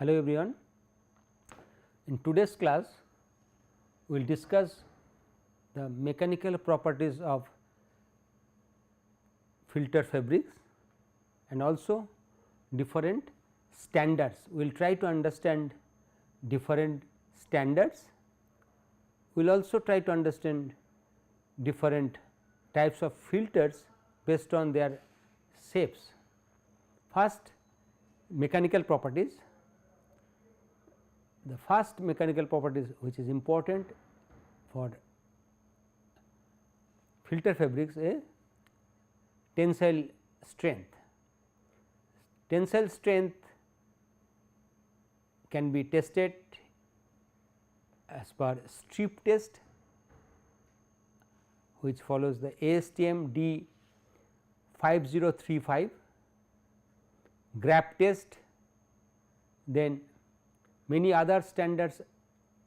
Hello everyone. In today's class, we will discuss the mechanical properties of filter fabrics and also different standards. We will try to understand different standards. We will also try to understand different types of filters based on their shapes. First, mechanical properties. The first mechanical properties which is important for filter fabrics is tensile strength. Tensile strength can be tested as per strip test, which follows the ASTM D5035, grab test, then many other standards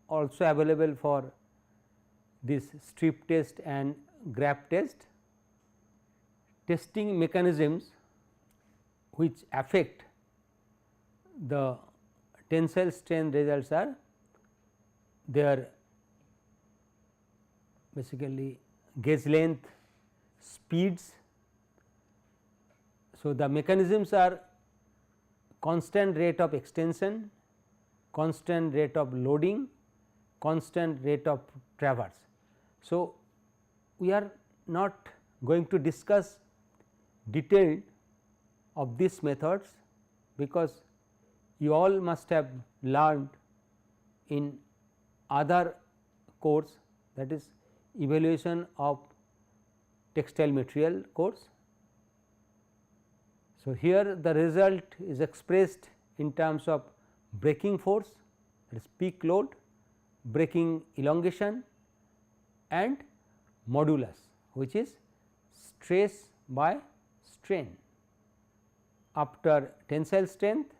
also available for this strip test and grab test. Testing mechanisms which affect the tensile strength results are their basically gauge length, speeds. So, the mechanisms are constant rate of extension, constant rate of loading, constant rate of traverse. So, we are not going to discuss detailed of these methods, because you all must have learned in other course, that is evaluation of textile material course. So, here the result is expressed in terms of breaking force, that is peak load, breaking elongation and modulus, which is stress by strain. After tensile strength,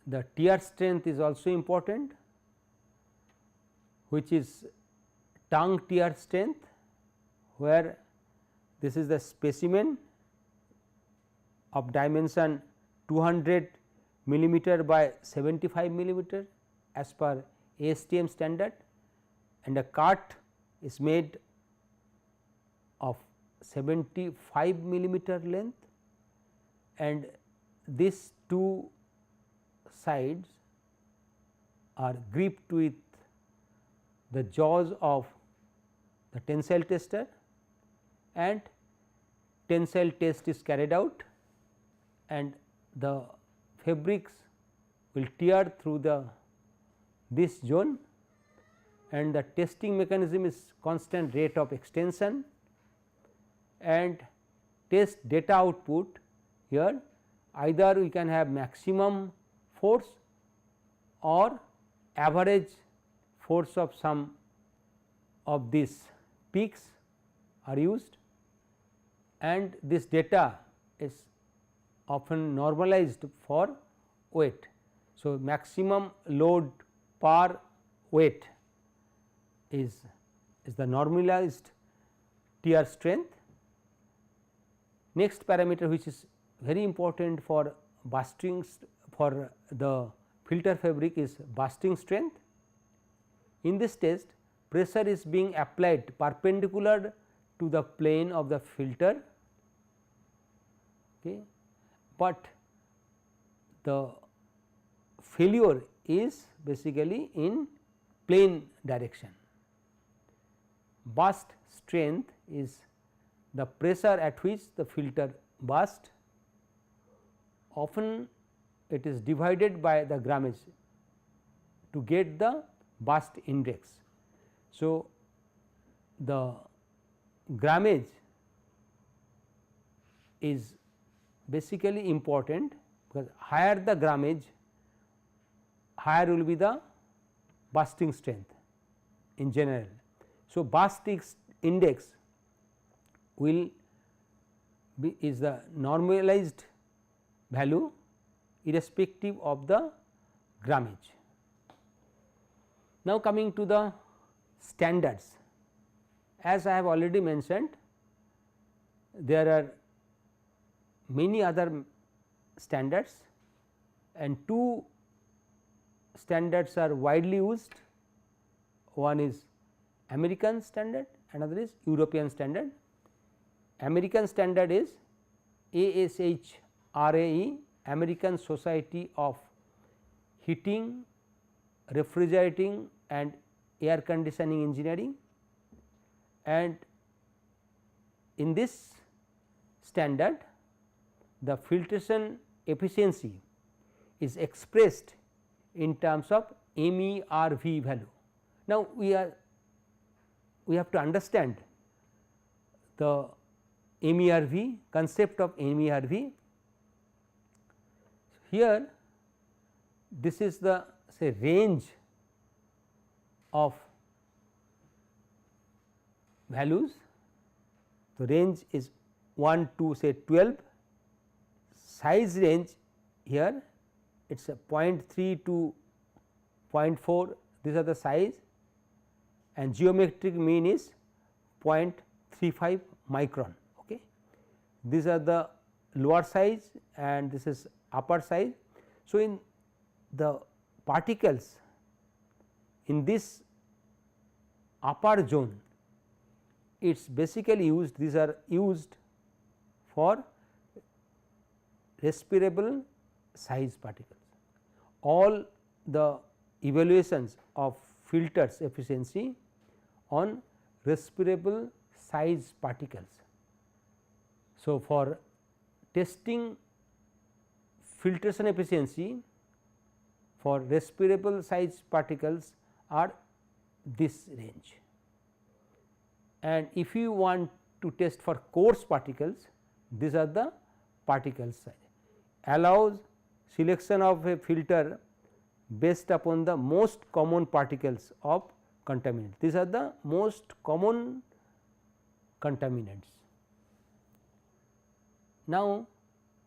the tear strength is also important, which is tongue tear strength, where this is the specimen of dimension 200 millimeter by 75 millimeter as per ASTM standard, and a cut is made of 75 millimeter length, and these two sides are gripped with the jaws of the tensile tester, and tensile test is carried out, and the fabrics will tear through this zone, and the testing mechanism is constant rate of extension, and test data output here either we can have maximum force or average force of some of these peaks are used, and this data is often normalized for weight. So, maximum load per weight is the normalized tear strength. Next parameter which is very important for bursting for the filter fabric is bursting strength. In this test, pressure is being applied perpendicular to the plane of the filter, okay, but the failure is basically in plane direction. Burst strength is the pressure at which the filter burst. Often it is divided by the grammage to get the burst index. So, the grammage is basically important, because higher the grammage, higher will be the bursting strength in general. So, burst index will be is the normalized value irrespective of the grammage. Now, coming to the standards, as I have already mentioned, there are many other standards and two standards are widely used. One is American standard, another is European standard. American standard is ASHRAE, American Society of Heating, Refrigerating and Air Conditioning Engineering, and in this standard the filtration efficiency is expressed in terms of MERV value. Now, we have to understand the MERV, concept of MERV. Here this is the say range of values. The range is 1 to say 12, size range here it is a 0.3 to 0.4, these are the size, and geometric mean is 0.35 micron. Okay. These are the lower size and this is upper size. So, in the particles in this upper zone, it is basically used, these are used for respirable size particles. All the evaluations of filters efficiency on respirable size particles. So, for testing filtration efficiency for respirable size particles are this range, and if you want to test for coarse particles, these are the particle size. Allows selection of a filter based upon the most common particles of contaminant. These are the most common contaminants. Now,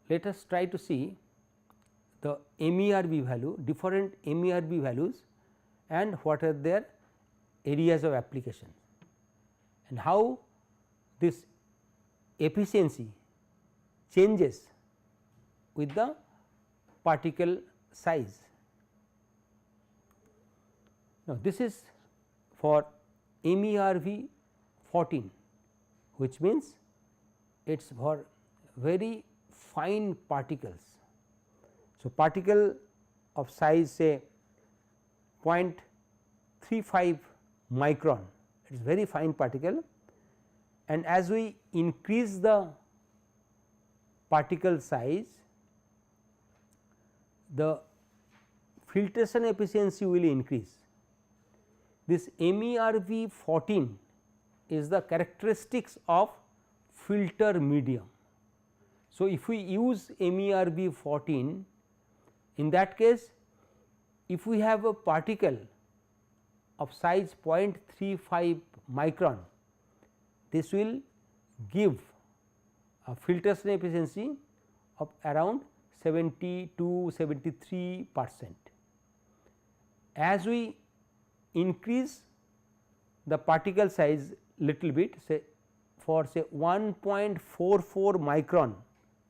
let us try to see the MERV value, different MERV values and what are their areas of application, and how this efficiency changes with the particle size. Now, this is for MERV 14, which means it is for very fine particles. So, particle of size say 0.35 micron, it is very fine particle, and as we increase the particle size, the filtration efficiency will increase. This MERV 14 is the characteristics of filter medium. So, if we use MERV 14, in that case if we have a particle of size 0.35 micron, this will give a filtration efficiency of around 70 to 73%. As we increase the particle size little bit, say for say 1.44 micron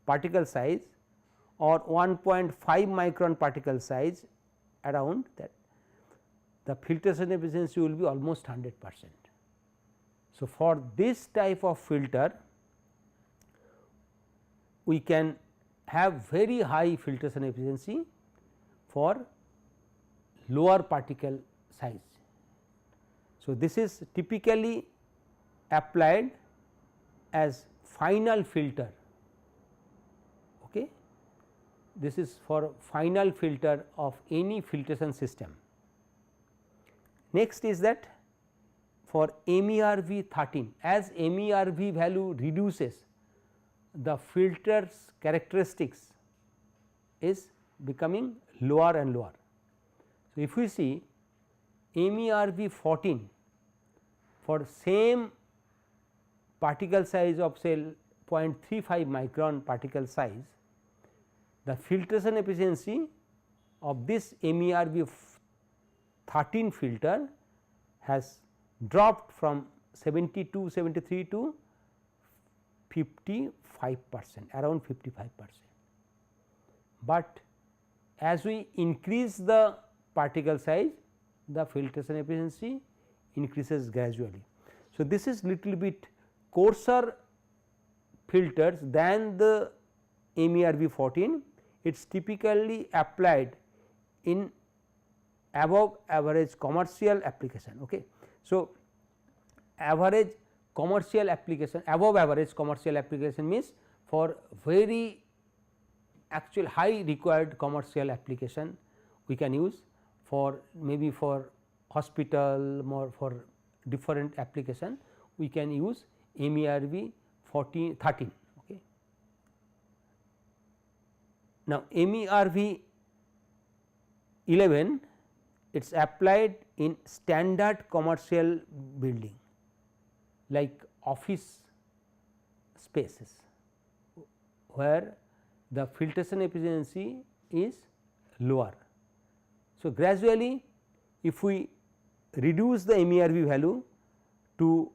particle size or 1.5 micron particle size, around that the filtration efficiency will be almost 100%. So, for this type of filter we can have very high filtration efficiency for lower particle size. So, this is typically applied as final filter. Okay. This is for final filter of any filtration system. Next is that for MERV 13, as MERV value reduces, the filter's characteristics is becoming lower and lower. So, if we see MERV 14 for same particle size of say 0.35 micron particle size, the filtration efficiency of this MERV 13 filter has dropped from 72, 73 to 55%, around 55%. But as we increase the particle size, the filtration efficiency increases gradually. So, this is little bit coarser filters than the MERV 14, it is typically applied in above average commercial application. Okay. So, average commercial application, above average commercial application means for very actual high required commercial application we can use, for maybe for hospital, more for different application we can use MERV 13. Okay. Now, MERV 11 it is applied in standard commercial building like office spaces, where the filtration efficiency is lower. So, gradually if we reduce the MERV value to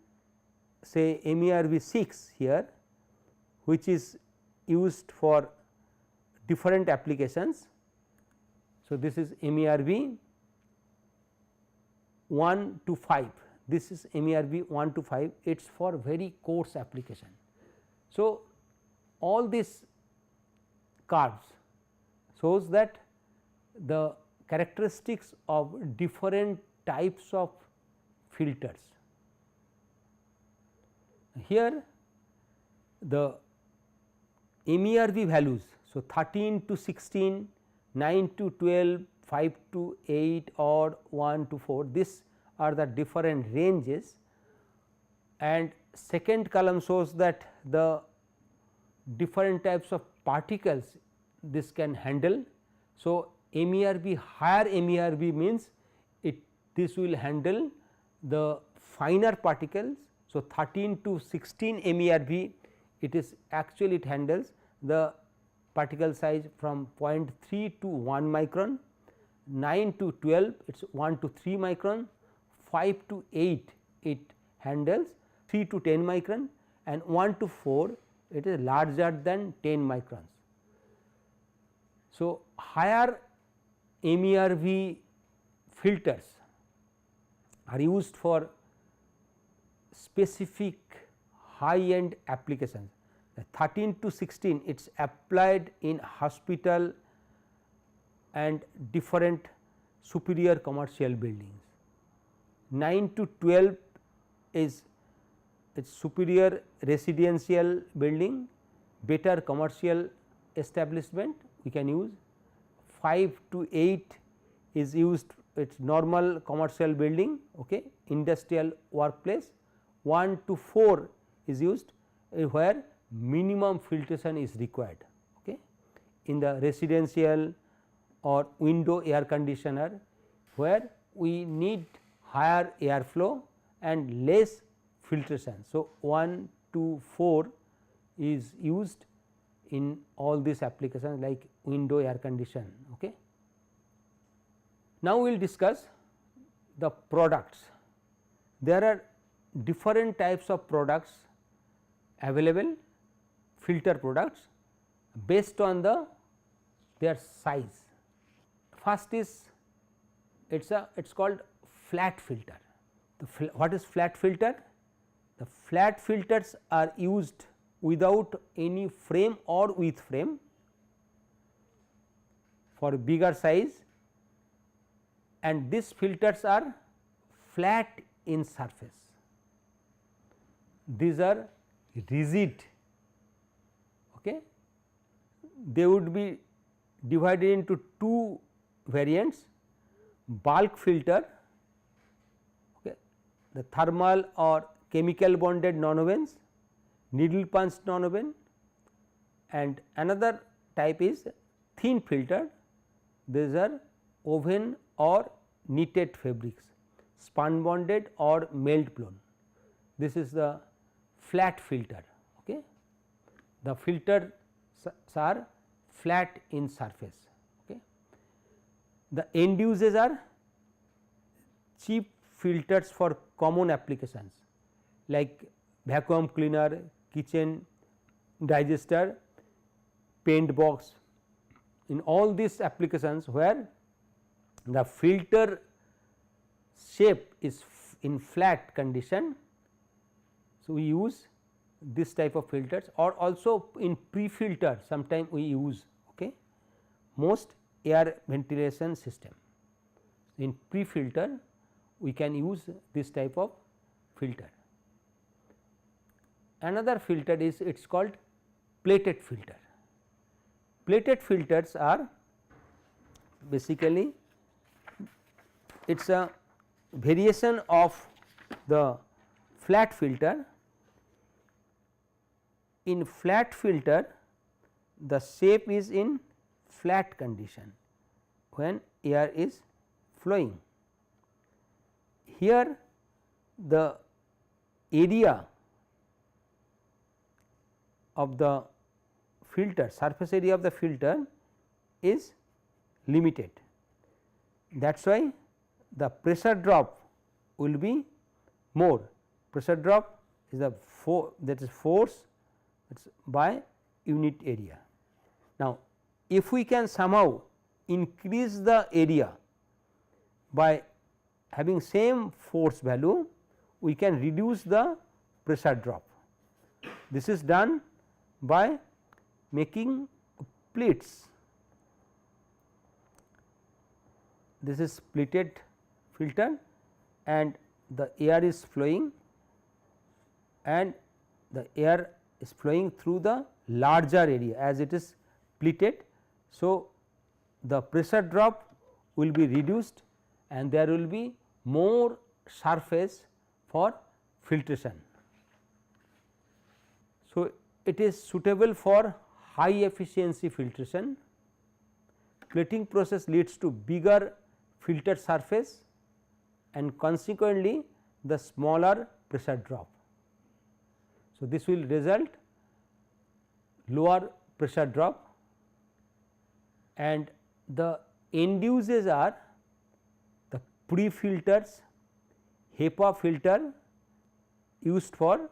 say MERV 6 here, which is used for different applications. So, this is MERV 1 to 5, this is MERV 1 to 5, it is for very coarse application. So, all these curves shows that the characteristics of different types of filters. Here the MERV values, so 13 to 16, 9 to 12, 5 to 8 or 1 to 4, these are the different ranges, and second column shows that the different types of particles this can handle. So, MERV higher MERV means this will handle the finer particles. So, 13 to 16 MERV it is actually it handles the particle size from 0.3 to 1 micron, 9 to 12 it is 1 to 3 micron, 5 to 8 it handles 3 to 10 micron, and 1 to 4 it is larger than 10 microns. So, higher MERV filters are used for specific high end applications. The 13 to 16 it is applied in hospital and different superior commercial buildings. 9 to 12 is its superior residential building, better commercial establishment we can use. 5 to 8 is used, it is normal commercial building, okay, industrial workplace. 1 to 4 is used where minimum filtration is required, okay, in the residential or window air conditioner, where we need higher airflow and less filtration. So, 1 to 4 is used in all these applications like window air condition. Okay. Now, we will discuss the products. There are different types of products available, filter products based on their size. First is it is called flat filter. What is flat filter? The flat filters are used without any frame or with frame for bigger size, and these filters are flat in surface. These are rigid. Okay. They would be divided into two variants: bulk filter, okay, the thermal or chemical bonded nonwovens, needle punch nonwoven, and another type is thin filter. These are woven or knitted fabrics, spun bonded or melt blown. This is the flat filter. Okay. The filters are flat in surface. Okay. The end uses are cheap filters for common applications like vacuum cleaner, kitchen digester, paint box. In all these applications where the filter shape is in flat condition. So, we use this type of filters, or also in pre-filter sometime we use most air ventilation system. In pre-filter we can use this type of filter. Another filter is it is called plated filter. Plated filters are basically it is a variation of the flat filter. In flat filter the shape is in flat condition when air is flowing. Here the area of the filter, surface area of the filter is limited. That is why the pressure drop will be more. Pressure drop is the force by unit area. Now, if we can somehow increase the area by having same force value, we can reduce the pressure drop. This is done by making pleats. This is pleated filter and the air is flowing, and the air is flowing through the larger area as it is pleated. So, the pressure drop will be reduced and there will be more surface for filtration. So, it is suitable for high efficiency filtration. Plating process leads to bigger filter surface and consequently the smaller pressure drop. So, this will result lower pressure drop, and the end uses are the pre-filters, HEPA filter used for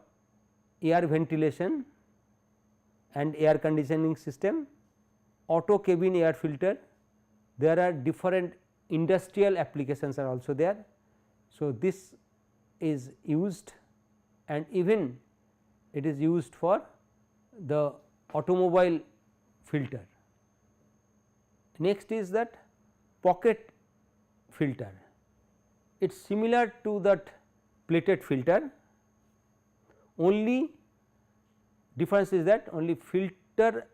air ventilation and air conditioning system, auto cabin air filter. There are different industrial applications are also there. So, this is used, and even it is used for the automobile filter. Next is that pocket filter. It is similar to that plated filter, only difference is that only filter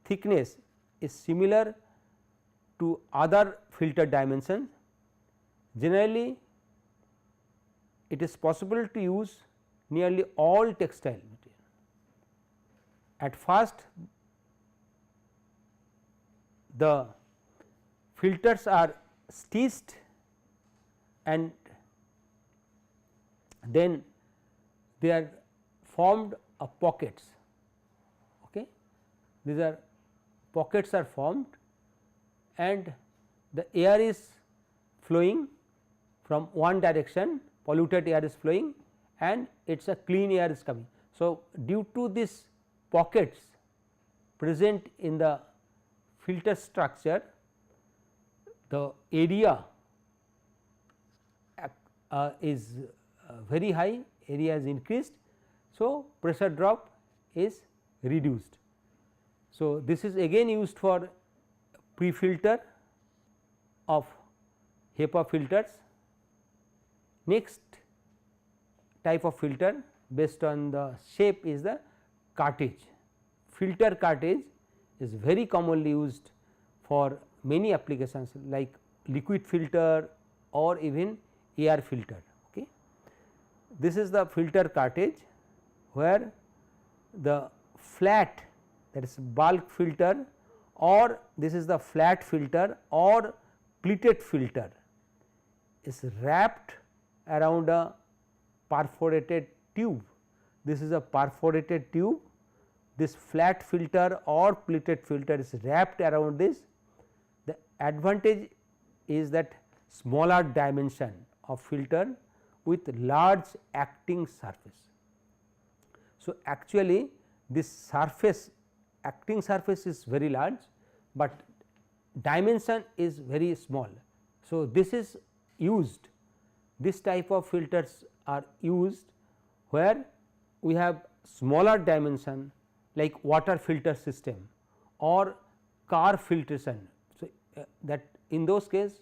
thickness is similar to other filter dimensions. Generally it is possible to use nearly all textile material. At first the filters are stitched and then they are formed of pockets. These are pockets are formed and the air is flowing from one direction, polluted air is flowing and it is a clean air is coming. So, due to this pockets present in the filter structure, the area is very high, area is increased. So, pressure drop is reduced. So, this is again used for pre-filter of HEPA filters. Next type of filter based on the shape is the cartridge. Filter cartridge is very commonly used for many applications like liquid filter or even air filter. This is the filter cartridge where the flat, that is bulk filter, or this is the flat filter or pleated filter is wrapped around a perforated tube. This is a perforated tube, this flat filter or pleated filter is wrapped around this. The advantage is that smaller dimension of filter with large acting surface. So, actually this surface, acting surface is very large, but dimension is very small. So, this is used, this type of filters are used where we have smaller dimension like water filter system or car filtration. So, that in those cases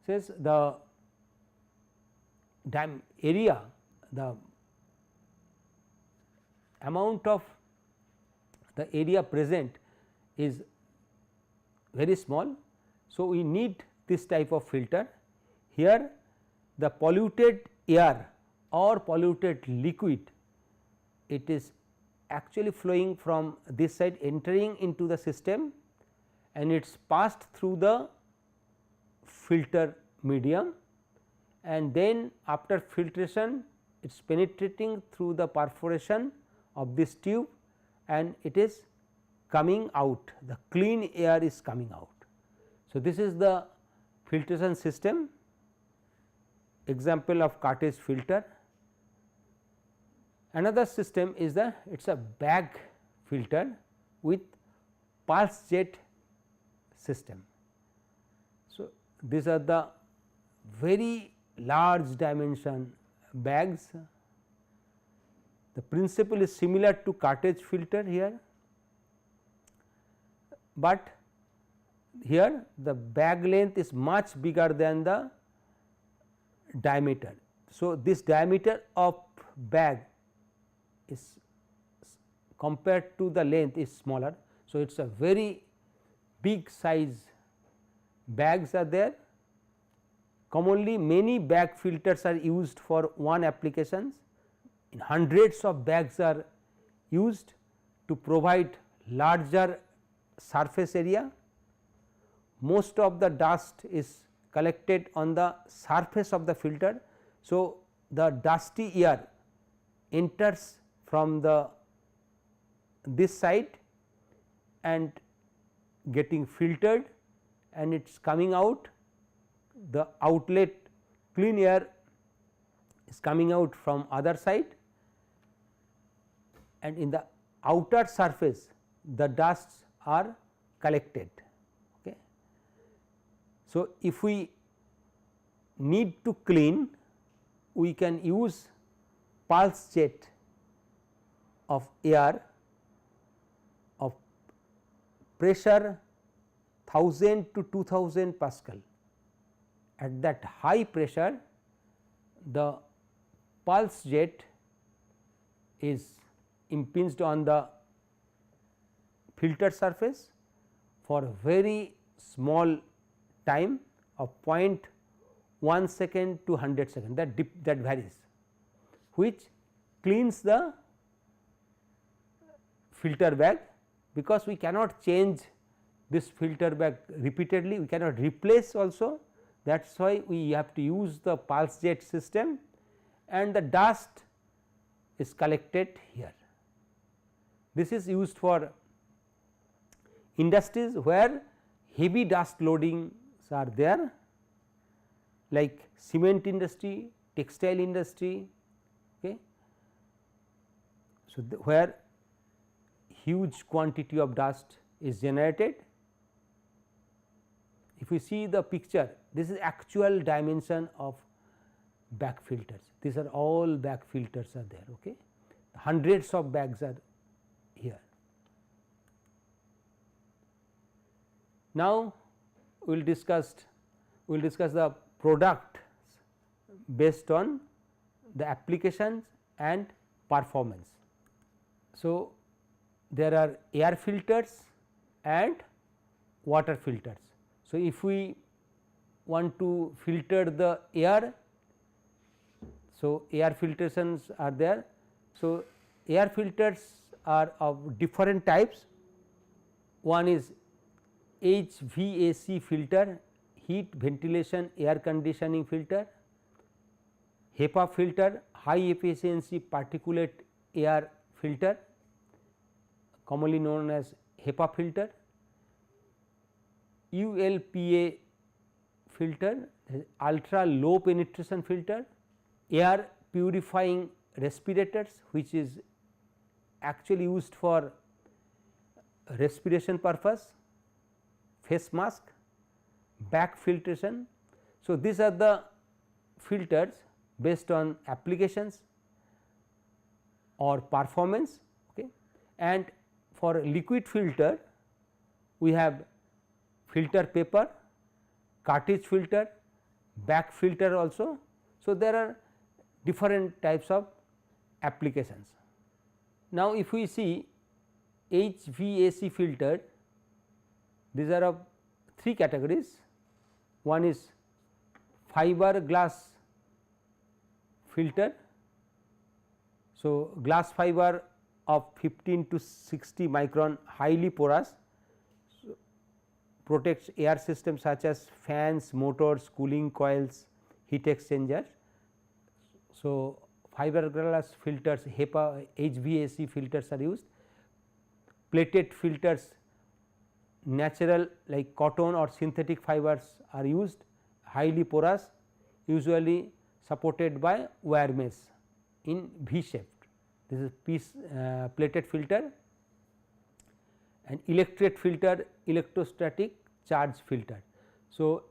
says the area, the amount of the area present is very small. So, we need this type of filter. Here the polluted air or polluted liquid, it is actually flowing from this side entering into the system and it is passed through the filter medium, and then after filtration it is penetrating through the perforation of this tube and it is coming out, the clean air is coming out. So, this is the filtration system, example of cartridge filter. Another system is the it is a bag filter with pulse jet system. So, these are the very large dimension bags. The principle is similar to cartridge filter here, but here the bag length is much bigger than the diameter. So, this diameter of bag is compared to the length is smaller. So, it is a very big size bags are there. Commonly many bag filters are used for one applications, in hundreds of bags are used to provide larger surface area. Most of the dust is collected on the surface of the filter. So, the dusty air enters from the this side and getting filtered and it is coming out, the outlet clean air is coming out from other side, and in the outer surface the dusts are collected. Okay. So, if we need to clean, we can use pulse jet of air of pressure 1000 to 2000 Pascal. At that high pressure, the pulse jet is impinged on the filter surface for a very small time of 0.1 second to 100 second, that varies, which cleans the filter bag, because we cannot change this filter bag repeatedly, we cannot replace also, that is why we have to use the pulse jet system, and the dust is collected here. This is used for industries where heavy dust loadings are there, like cement industry, textile industry. Okay. So, where huge quantity of dust is generated. If we see the picture, this is actual dimension of bag filters, these are all bag filters are there. Okay. Hundreds of bags are here. Now, we will discuss the product based on the applications and performance. So, there are air filters and water filters. So, if we want to filter the air, so air filtrations are there. So, air filters are of different types. One is HVAC filter, heat ventilation air conditioning filter, HEPA filter, high efficiency particulate air filter, commonly known as HEPA filter, ULPA filter, ultra low penetration filter, air purifying respirators, which is actually used for respiration purpose, face mask, back filtration. So, these are the filters based on applications or performance, okay. And for liquid filter we have filter paper, cartridge filter, back filter also. So, there are different types of applications. Now, if we see HVAC filter, these are of 3 categories. One is fiber glass filter. So, glass fiber of 15 to 60 micron, highly porous, protects air systems such as fans, motors, cooling coils, heat exchangers. So, fiberglass filters, HEPA, HVAC filters are used. Plated filters, natural like cotton or synthetic fibers are used, highly porous, usually supported by wire mesh in V shaped. This is piece plated filter. And electret filter, electrostatic charge filter. So,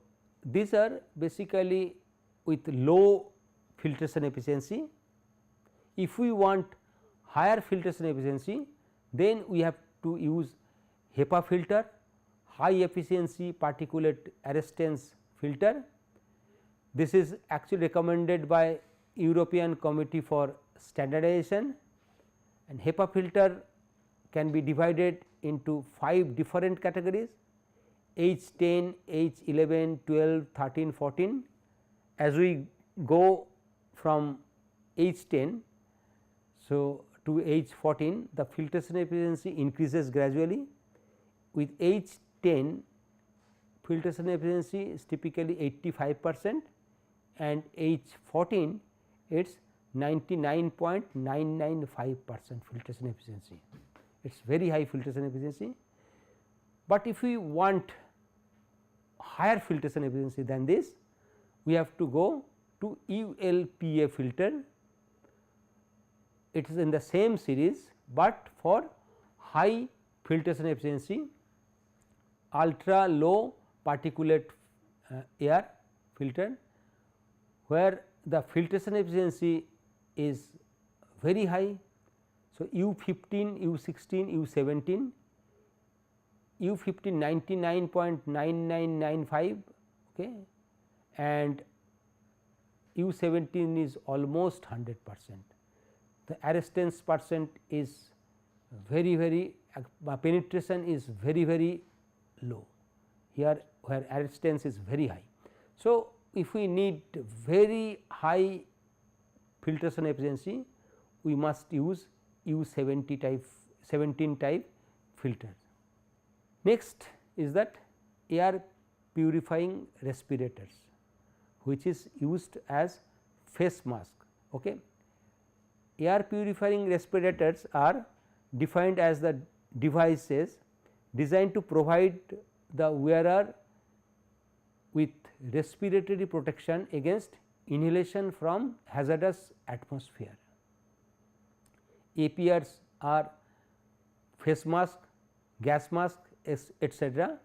these are basically with low filtration efficiency. If we want higher filtration efficiency, then we have to use HEPA filter, high efficiency particulate arrestance filter. This is actually recommended by European Committee for Standardization, and HEPA filter can be divided into 5 different categories: H10, H11, 12, 13, 14. As we go from H10 so to H14, the filtration efficiency increases gradually. With H10, filtration efficiency is typically 85% and H14 it is 99.995% filtration efficiency. It is very high filtration efficiency, but if we want higher filtration efficiency than this, we have to go to ULPA filter. It is in the same series, but for high filtration efficiency, ultra low particulate air filter, where the filtration efficiency is very high. So, U15, U16, U17, U15 99.9995, okay, and U17 is almost 100%. The arrestance percent is very penetration is very low here, where arrestance is very high. So, if we need very high filtration efficiency, we must use U17 type filter. Next is that air purifying respirators, which is used as face mask. Okay. Air purifying respirators are defined as the devices designed to provide the wearer with respiratory protection against inhalation from hazardous atmosphere. APRs are face mask, gas mask, etc.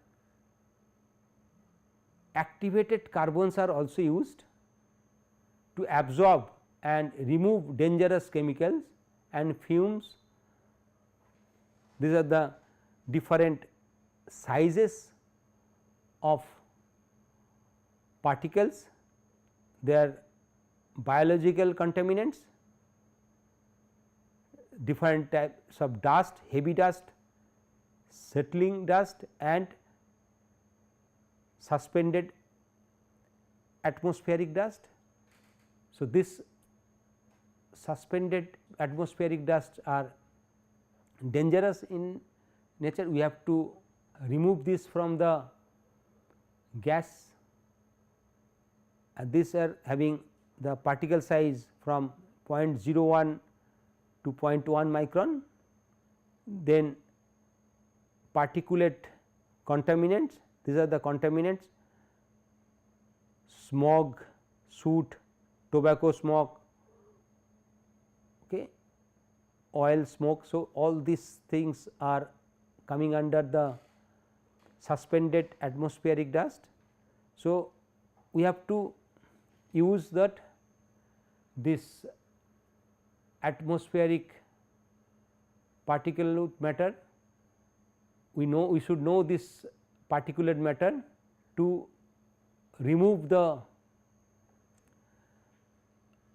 Activated carbons are also used to absorb and remove dangerous chemicals and fumes. These are the different sizes of particles. They are biological contaminants, different types of dust, heavy dust, settling dust and suspended atmospheric dust. So, this suspended atmospheric dust are dangerous in nature. We have to remove this from the gas, and these are having the particle size from 0.01 to 0.1 micron. Then particulate contaminants, these are the contaminants: smog, soot, tobacco smoke, okay, oil smoke. So, all these things are coming under the suspended atmospheric dust. So, we have to use that this atmospheric particulate matter. We should know this particulate matter to remove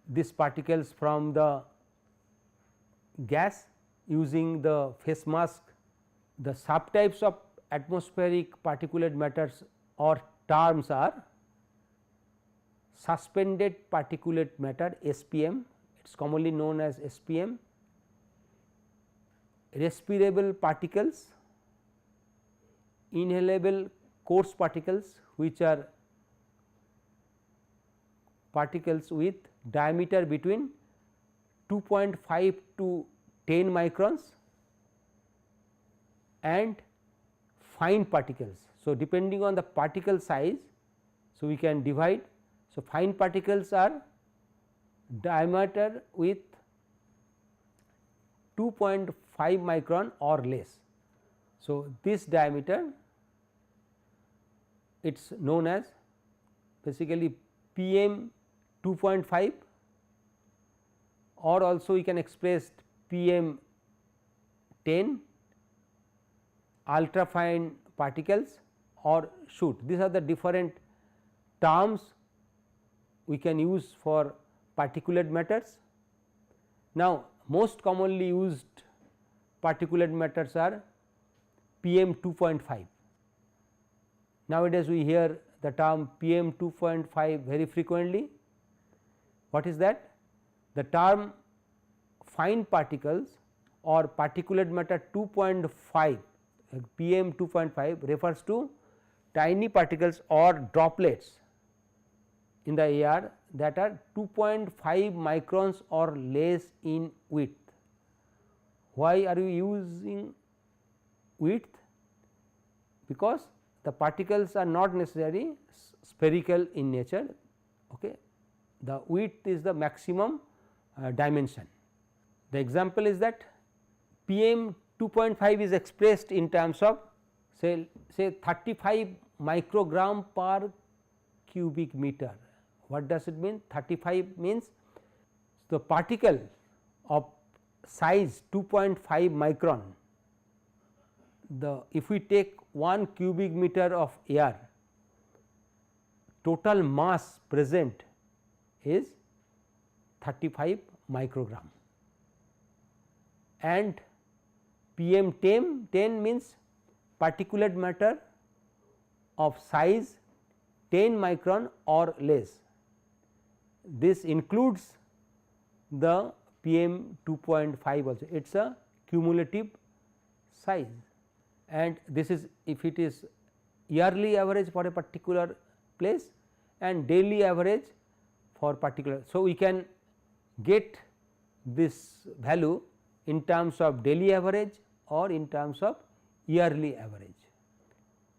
these particles from the gas using the face mask. The subtypes of atmospheric particulate matters or terms are suspended particulate matter SPM, it is commonly known as SPM, respirable particles, inhalable coarse particles which are particles with diameter between 2.5 to 10 microns, and fine particles. So, depending on the particle size, so we can divide. So, fine particles are diameter with 2.5 micron or less. So, this diameter it is known as basically PM 2.5, or also we can express PM 10, ultra fine particles or soot. These are the different terms we can use for particulate matters. Now, most commonly used particulate matters are PM 2.5. Nowadays, we hear the term PM 2.5 very frequently. What is that? The term fine particles or particulate matter 2.5, PM 2.5 refers to tiny particles or droplets in the air that are 2.5 microns or less in width. Why are we using width? Because the particles are not necessarily spherical in nature. Okay. The width is the maximum dimension. The example is that PM 2.5 is expressed in terms of say 35 microgram per cubic meter. What does it mean? 35 means the particle of size 2.5 micron, if we take 1 cubic meter of air, total mass present is 35 microgram, and PM 10 means particulate matter of size 10 micron or less. This includes the PM 2.5 also, it is a cumulative size, and this is if it is yearly average for a particular place and daily average for particular. So, we can get this value in terms of daily average or in terms of yearly average.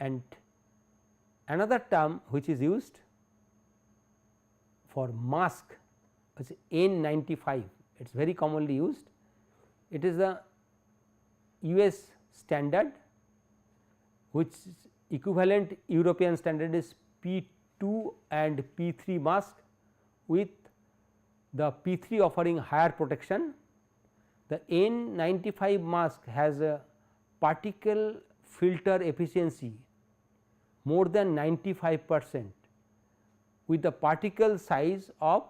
And another term which is used for mask is N95, it is very commonly used. It is the US standard, which equivalent European standard is P2 and P3 mask, with the P3 offering higher protection. The N95 mask has a particle filter efficiency more than 95% with the particle size of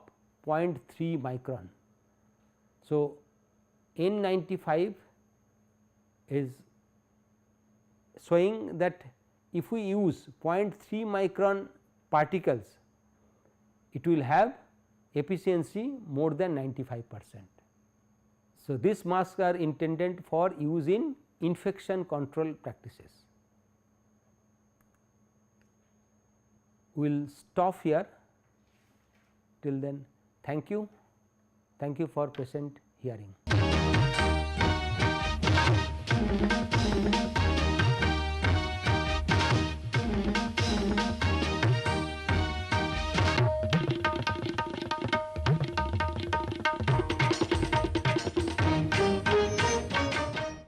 0.3 micron. So, N95 is showing that if we use 0.3 micron particles, it will have efficiency more than 95%. So, these masks are intended for use in infection control practices. We will stop here. Till then, thank you for patient hearing.